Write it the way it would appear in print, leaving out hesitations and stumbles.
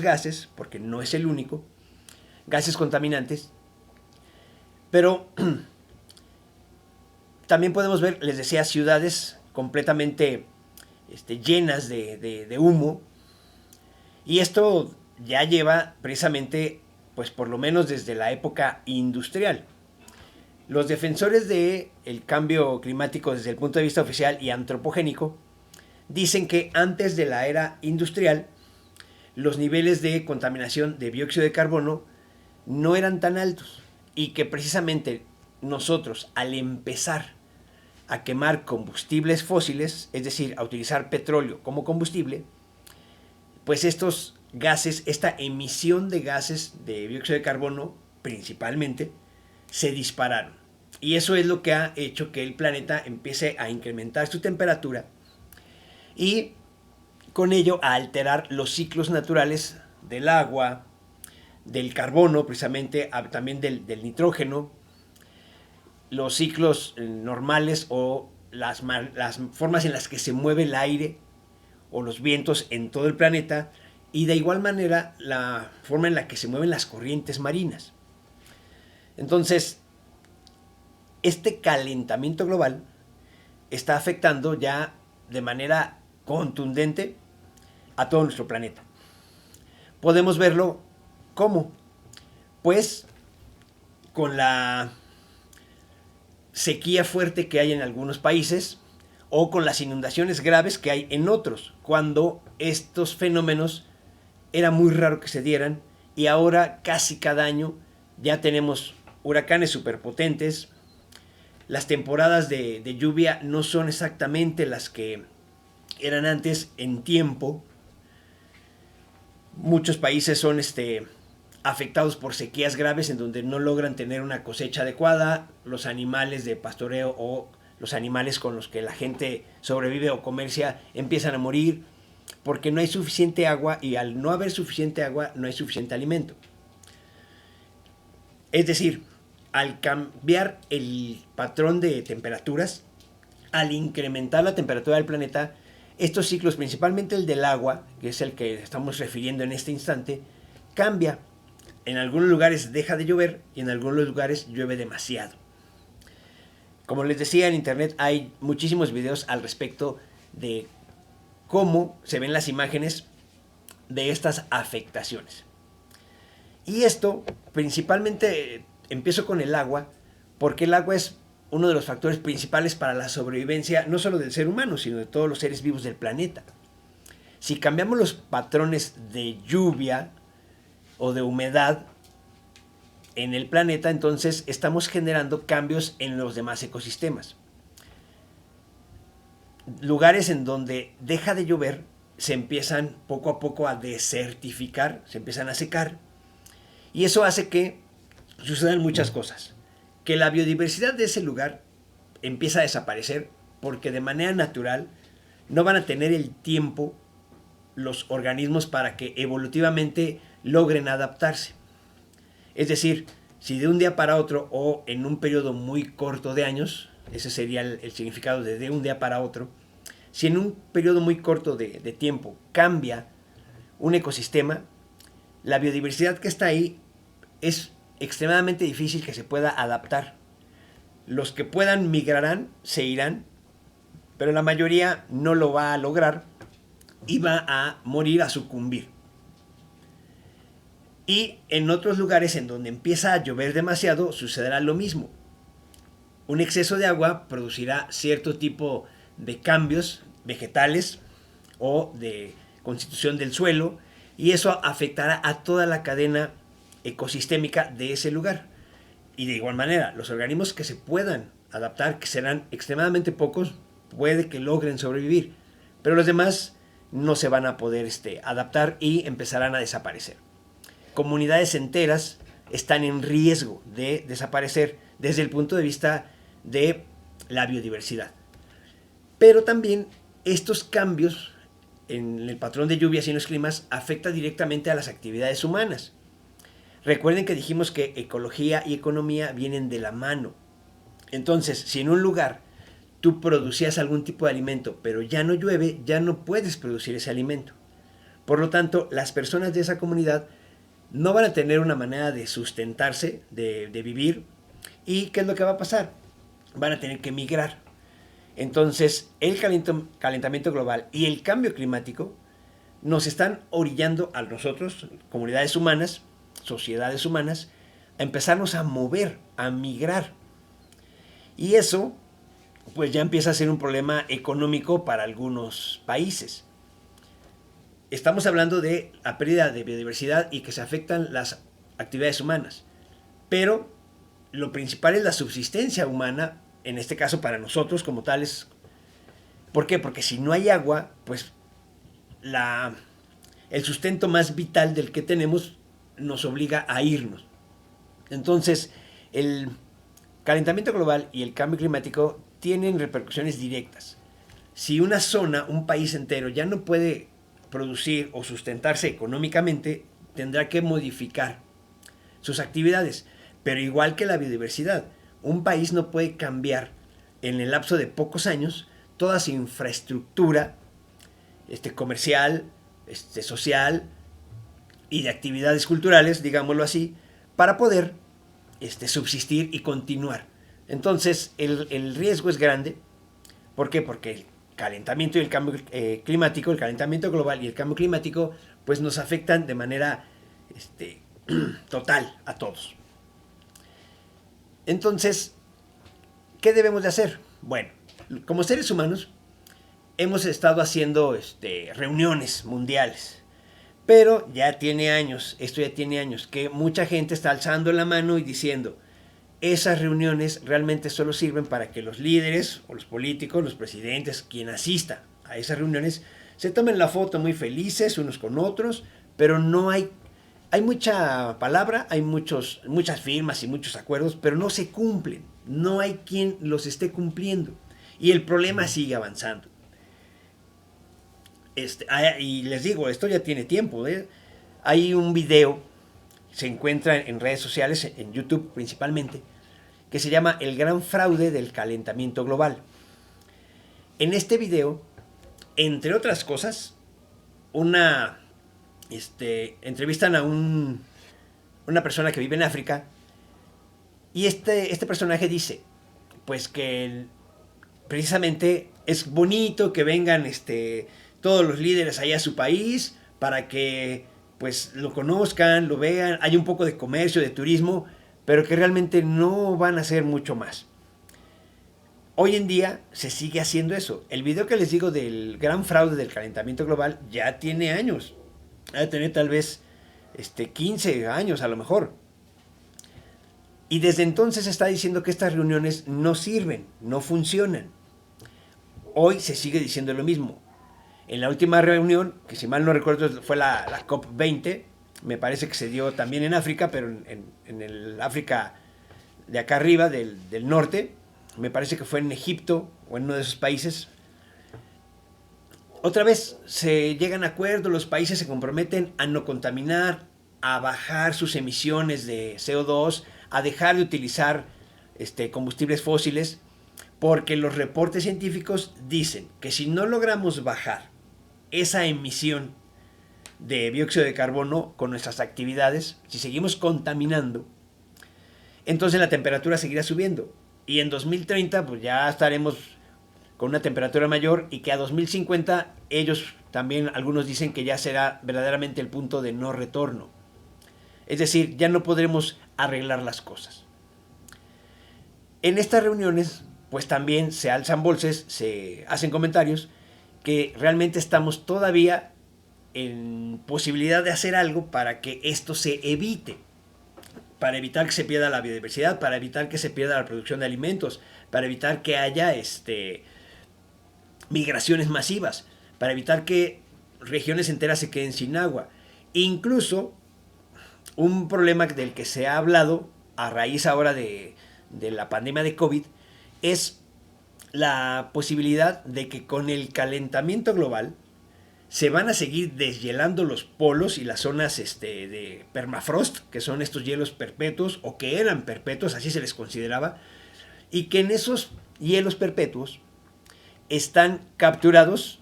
gases, porque no es el único, gases contaminantes, pero también podemos ver, les decía, ciudades completamente llenas de humo, y esto ya lleva precisamente, pues por lo menos desde la época industrial. Los defensores del cambio climático desde el punto de vista oficial y antropogénico dicen que antes de la era industrial los niveles de contaminación de dióxido de carbono no eran tan altos y que precisamente nosotros al empezar a quemar combustibles fósiles, es decir, a utilizar petróleo como combustible, pues estos gases, esta emisión de gases de dióxido de carbono principalmente, se dispararon. Y eso es lo que ha hecho que el planeta empiece a incrementar su temperatura y con ello a alterar los ciclos naturales del agua, del carbono, precisamente también del nitrógeno, los ciclos normales o las formas en las que se mueve el aire o los vientos en todo el planeta, y de igual manera la forma en la que se mueven las corrientes marinas. Entonces, este calentamiento global está afectando ya de manera contundente a todo nuestro planeta. Podemos verlo ¿cómo? Pues con la sequía fuerte que hay en algunos países o con las inundaciones graves que hay en otros, cuando estos fenómenos era muy raro que se dieran y ahora casi cada año ya tenemos huracanes superpotentes. Las temporadas de lluvia no son exactamente las que eran antes en tiempo. Muchos países son afectados por sequías graves en donde no logran tener una cosecha adecuada, los animales de pastoreo o los animales con los que la gente sobrevive o comercia empiezan a morir porque no hay suficiente agua, y al no haber suficiente agua no hay suficiente alimento. Es decir, al cambiar el patrón de temperaturas, al incrementar la temperatura del planeta, estos ciclos, principalmente el del agua, que es el que estamos refiriendo en este instante, cambia. En algunos lugares deja de llover y en algunos lugares llueve demasiado. Como les decía, en internet hay muchísimos videos al respecto de cómo se ven las imágenes de estas afectaciones. Y esto principalmente empiezo con el agua, porque el agua es uno de los factores principales para la sobrevivencia no solo del ser humano, sino de todos los seres vivos del planeta. Si cambiamos los patrones de lluvia o de humedad en el planeta, entonces estamos generando cambios en los demás ecosistemas. Lugares en donde deja de llover se empiezan poco a poco a desertificar, se empiezan a secar, y eso hace que sucedan muchas cosas. Que la biodiversidad de ese lugar empieza a desaparecer porque de manera natural no van a tener el tiempo los organismos para que evolutivamente logren adaptarse. Es decir, si de un día para otro o en un periodo muy corto de años, ese sería el significado de un día para otro, si en un periodo muy corto de tiempo cambia un ecosistema, la biodiversidad que está ahí es extremadamente difícil que se pueda adaptar. Los que puedan migrarán, se irán, pero la mayoría no lo va a lograr y va a morir, a sucumbir. Y en otros lugares en donde empieza a llover demasiado sucederá lo mismo. Un exceso de agua producirá cierto tipo de cambios vegetales o de constitución del suelo, y eso afectará a toda la cadena ecosistémica de ese lugar. Y de igual manera, los organismos que se puedan adaptar, que serán extremadamente pocos, puede que logren sobrevivir, pero los demás no se van a poder adaptar y empezarán a desaparecer. Comunidades enteras están en riesgo de desaparecer desde el punto de vista de la biodiversidad. Pero también estos cambios en el patrón de lluvias y en los climas afectan directamente a las actividades humanas. Recuerden que dijimos que ecología y economía vienen de la mano. Entonces, si en un lugar tú producías algún tipo de alimento, pero ya no llueve, ya no puedes producir ese alimento. Por lo tanto, las personas de esa comunidad no van a tener una manera de sustentarse, de vivir. ¿Y qué es lo que va a pasar? Van a tener que migrar. Entonces, el calentamiento global y el cambio climático nos están orillando a nosotros, comunidades humanas, sociedades humanas, a empezarnos a mover, a migrar. Y eso, pues ya empieza a ser un problema económico para algunos países. Estamos hablando de la pérdida de biodiversidad y que se afectan las actividades humanas. Pero lo principal es la subsistencia humana, en este caso para nosotros como tales. ¿Por qué? Porque si no hay agua, pues el sustento más vital del que tenemos nos obliga a irnos. Entonces, el calentamiento global y el cambio climático tienen repercusiones directas. Si una zona, un país entero, ya no puede producir o sustentarse económicamente, tendrá que modificar sus actividades. Pero igual que la biodiversidad, un país no puede cambiar en el lapso de pocos años toda su infraestructura comercial, social y de actividades culturales, digámoslo así, para poder subsistir y continuar. Entonces el riesgo es grande. ¿Por qué? Porque el calentamiento y el cambio climático, el calentamiento global y el cambio climático, pues nos afectan de manera total a todos. Entonces, ¿qué debemos de hacer? Bueno, como seres humanos hemos estado haciendo reuniones mundiales, pero ya tiene años, esto ya tiene años, que mucha gente está alzando la mano y diciendo, esas reuniones realmente solo sirven para que los líderes o los políticos, los presidentes, quien asista a esas reuniones, se tomen la foto muy felices unos con otros, pero no hay mucha palabra, hay muchas firmas y muchos acuerdos, pero no se cumplen. No hay quien los esté cumpliendo. Y el problema sigue avanzando. Y les digo, esto ya tiene tiempo. Hay un video, se encuentra en redes sociales, en YouTube principalmente, que se llama El gran fraude del calentamiento global. En este video, entre otras cosas, entrevistan a una persona que vive en África y este personaje dice pues que precisamente es bonito que vengan todos los líderes allá a su país para que pues lo conozcan, lo vean, hay un poco de comercio, de turismo, pero que realmente no van a hacer mucho más. Hoy en día se sigue haciendo eso. El video que les digo del gran fraude del calentamiento global ya tiene años. Ha de tener tal vez 15 años a lo mejor. Y desde entonces se está diciendo que estas reuniones no sirven, no funcionan. Hoy se sigue diciendo lo mismo. En la última reunión, que si mal no recuerdo fue la COP20, me parece que se dio también en África, pero en el África de acá arriba, del norte, me parece que fue en Egipto o en uno de esos países. Otra vez se llegan a acuerdos, los países se comprometen a no contaminar, a bajar sus emisiones de CO2, a dejar de utilizar combustibles fósiles, porque los reportes científicos dicen que si no logramos bajar esa emisión de dióxido de carbono con nuestras actividades, si seguimos contaminando, entonces la temperatura seguirá subiendo. Y en 2030 pues ya estaremos con una temperatura mayor y que a 2050 ellos también, algunos dicen que ya será verdaderamente el punto de no retorno. Es decir, ya no podremos arreglar las cosas. En estas reuniones pues también se alzan voces, se hacen comentarios que realmente estamos todavía en posibilidad de hacer algo para que esto se evite, para evitar que se pierda la biodiversidad, para evitar que se pierda la producción de alimentos, para evitar que haya migraciones masivas, para evitar que regiones enteras se queden sin agua. Incluso un problema del que se ha hablado a raíz ahora de la pandemia de COVID es la posibilidad de que con el calentamiento global se van a seguir deshielando los polos y las zonas de permafrost, que son estos hielos perpetuos o que eran perpetuos, así se les consideraba, y que en esos hielos perpetuos están capturados